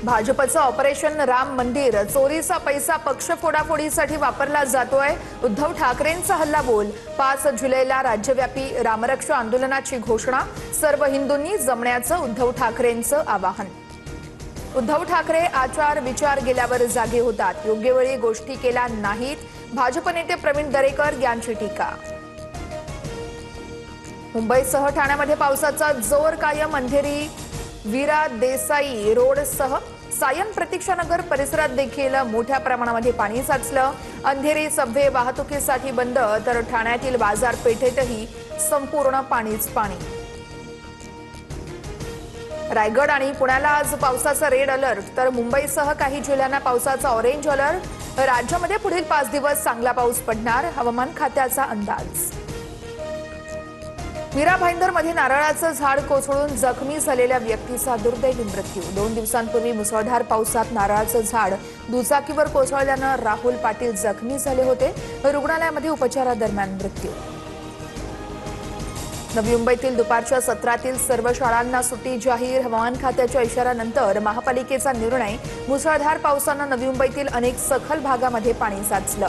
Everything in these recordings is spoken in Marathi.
भाजपचं ऑपरेशन राम मंदिर चोरीचा पैसा पक्ष फोडाफोडीसाठी वापरला जातोय। उद्धव ठाकरेंचा हल्लाबोल। 5 जुलैला राज्यव्यापी रामरक्षा आंदोलनाची घोषणा। सर्व हिंदूंनी जमण्याचं उद्धव ठाकरेंचं आवाहन। उद्धव ठाकरे आचार विचार गेल्यावर जागे होतात, योग्य वेळी गोष्टी केल्या नाहीत। भाजप नेते प्रवीण दरेकर यांची टीका। मुंबईसह ठाण्यामध्ये पावसाचा जोर कायम। अंधेरी वीरा देसाई रोडसह सायन प्रतीक्षानगर परिसरात देखील मोठ्या प्रमाणामध्ये पाणी साचलं। अंधेरी सबवे वाहतुकीसाठी बंद, तर ठाण्यातील बाजारपेठेतही संपूर्ण पाणीच पाणी। रायगड आणि पुण्याला आज पावसाचा रेड अलर्ट, तर मुंबईसह काही जिल्ह्यांना पावसाचा ऑरेंज अलर्ट। राज्यामध्ये पुढील 5 दिवस चांगला पाऊस पडणार, हवामान खात्याचा अंदाज। मीरा भाईंदरमध्ये नारळाचं झाड कोसळून जखमी झालेल्या व्यक्तीचा दुर्दैवी मृत्यू। 2 दिवसांपूर्वी मुसळधार पावसात नारळाचं झाड दुचाकीवर कोसळल्यानं राहुल पाटील जखमी झाले होते। रुग्णालयामध्ये उपचारादरम्यान मृत्यू। नवी मुंबईतील दुपारच्या सत्रातील सर्व शाळांना सुट्टी जाहीर। हवामान खात्याच्या इशाऱ्यानंतर महापालिकेचा निर्णय। मुसळधार पावसानं नवी मुंबईतील अनेक सखल भागामध्ये पाणी साचलं।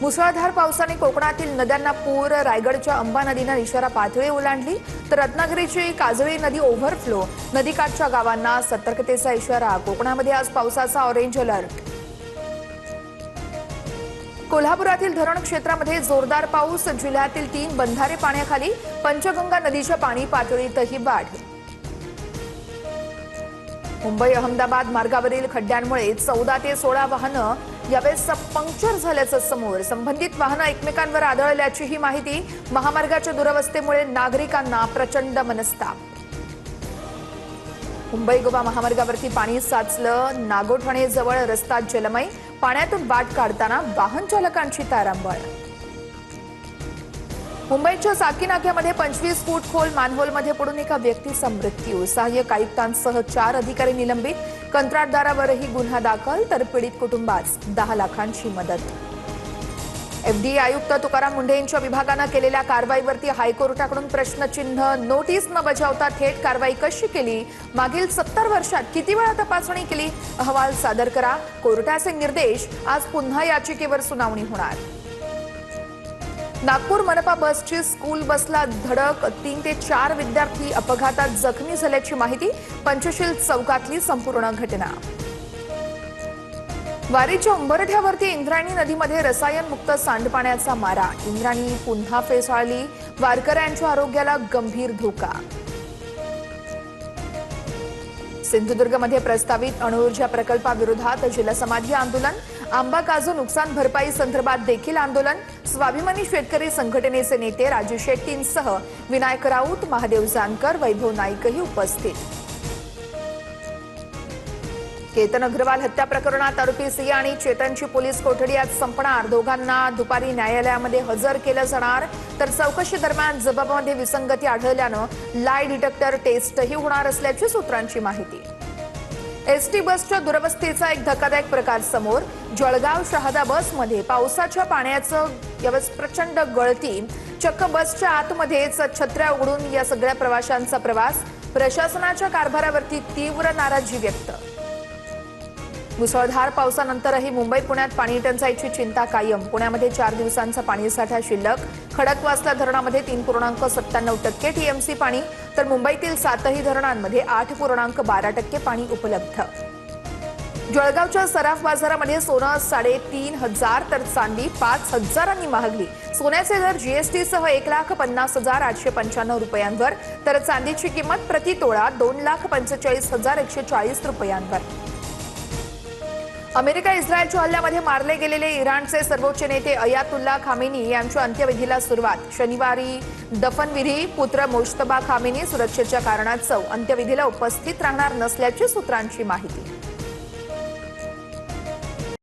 मुसळधार पावसाने कोकणातील नद्यांना पूर। रायगडच्या अंबा नदीनं इशारा पातळी ओलांडली, तर रत्नागिरीची काजळी नदी ओव्हरफ्लो। नदीकाठच्या गावांना सतर्कतेचा इशारा। कोकणामध्ये आज पावसाचा ऑरेंज अलर्ट। कोल्हापुरातील धरण क्षेत्रामध्ये जोरदार पाऊस। जिल्ह्यातील 3 बंधारे पाण्याखाली। पंचगंगा नदीच्या पाणी पातळीतही वाढ। मुंबई अहमदाबाद मार्गावरील खड्ड्यांमुळे 14 ते 16 वाहनं यावेळेस पंक्चर झाल्याचं समोर। संबंधित वाहनं एकमेकांवर आदळल्याची ही माहिती। महामार्गाच्या दुरवस्थेमुळे नागरिकांना प्रचंड मनस्ताप। मुंबई गोवा महामार्गावरती पाणी साचलं। नागोठणे जवळ रस्ता जलमय। पाण्यातून वाट काढताना वाहन चालकांची तारांबळ। मुंबईच्या साकी नाक्यामध्ये 25 फूट खोल मानहोलमध्ये पडून एका व्यक्तीचा मृत्यू। सहाय्यक आयुक्तांसह 4 अधिकारी निलंबित। कंत्राटदारावरही गुन्हा दाखल, तर पीडित कुटुंबास 10 लाखांची मदत। एफडीए आयुक्त तुकाराम मुंढे यांच्या विभागानं केलेल्या कारवाईवरती हायकोर्टाकडून प्रश्नचिन्ह। नोटीस न बजावता थेट कारवाई कशी केली? मागील 70 वर्षात किती वेळा तपासणी केली? अहवाल सादर करा। कोर्टाचे निर्देश। आज पुन्हा याचिकेवर सुनावणी होणार। नागपूर मनपा बसची स्कूल बसला धडक। 3 ते 4 विद्यार्थी अपघातात जखमी झाल्याची माहिती। पंचशील चौकातली संपूर्ण घटना। वारीच्या उंबरठ्यावरती इंद्रायणी नदीमध्ये रसायनमुक्त सांडपाण्याचा मारा। इंद्रायणी पुन्हा फेसाळली। वारकऱ्यांच्या आरोग्याला गंभीर धोका। सिंधुदुर्गमध्ये प्रस्तावित अणुऊर्जा प्रकल्पाविरोधात जलसमाधी आंदोलन। आंबा काजू नुकसान भरपाई संदर्भात देखील आंदोलन। स्वाभिमानी शेतकरी संघटनेचे नेते राजू शेट्टींसह विनायक राऊत, महादेव जानकर, वैभव नाईकही उपस्थित। केतन अग्रवाल हत्या प्रकरणात आरोपी सिया आणि चेतनची पोलीस कोठडी आज संपणार। दोघांना दुपारी न्यायालयामध्ये हजर केलं जाणार, तर चौकशी दरम्यान जबाबामध्ये विसंगती आढळल्यानं लाय डिटेक्टर टेस्टही होणार असल्याची सूत्रांची माहिती। एसटी बसच्या दुरवस्थेचा एक धक्कादायक प्रकार समोर। जळगाव शहादा बसमध्ये पावसाच्या पाण्याचं यावेळेस प्रचंड गळती। चक्क बसच्या आतमध्येच छत्र्या उघडून या सगळ्या प्रवाशांचा प्रवास। प्रशासनाच्या कारभारावरती तीव्र नाराजी व्यक्त। मुसळधार पावसानंतरही मुंबई पुण्यात पाणी टंचाईची चिंता कायम। पुण्यामध्ये 4 दिवसांचा पाणीसाठा शिल्लक। खडकवासला धरणामध्ये 3.97% टीएमसी पाणी, तर मुंबईतील 7ही धरणांमध्ये 8.12% पाणी उपलब्ध। जळगावच्या सराफ बाजारामध्ये सोनं 3,500 तर चांदी 5,000 महागली। सोन्याचे दर जीएसटीसह 1,50,895 रुपयांवर, तर चांदीची किंमत प्रति तोळा 2,45,140 रुपयांवर। अमेरिका इस्रायलच्या हल्ल्यामध्ये मारले गेलेले इराणचे सर्वोच्च नेते अयातुल्ला खामेनी यांच्या अंत्यविधीला सुरुवात। शनिवारी दफनविधी। पुत्र मोज्तबा खामेनी सुरक्षेच्या कारणास्तव अंत्यविधीला उपस्थित राहणार नसल्याची सूत्रांची माहिती।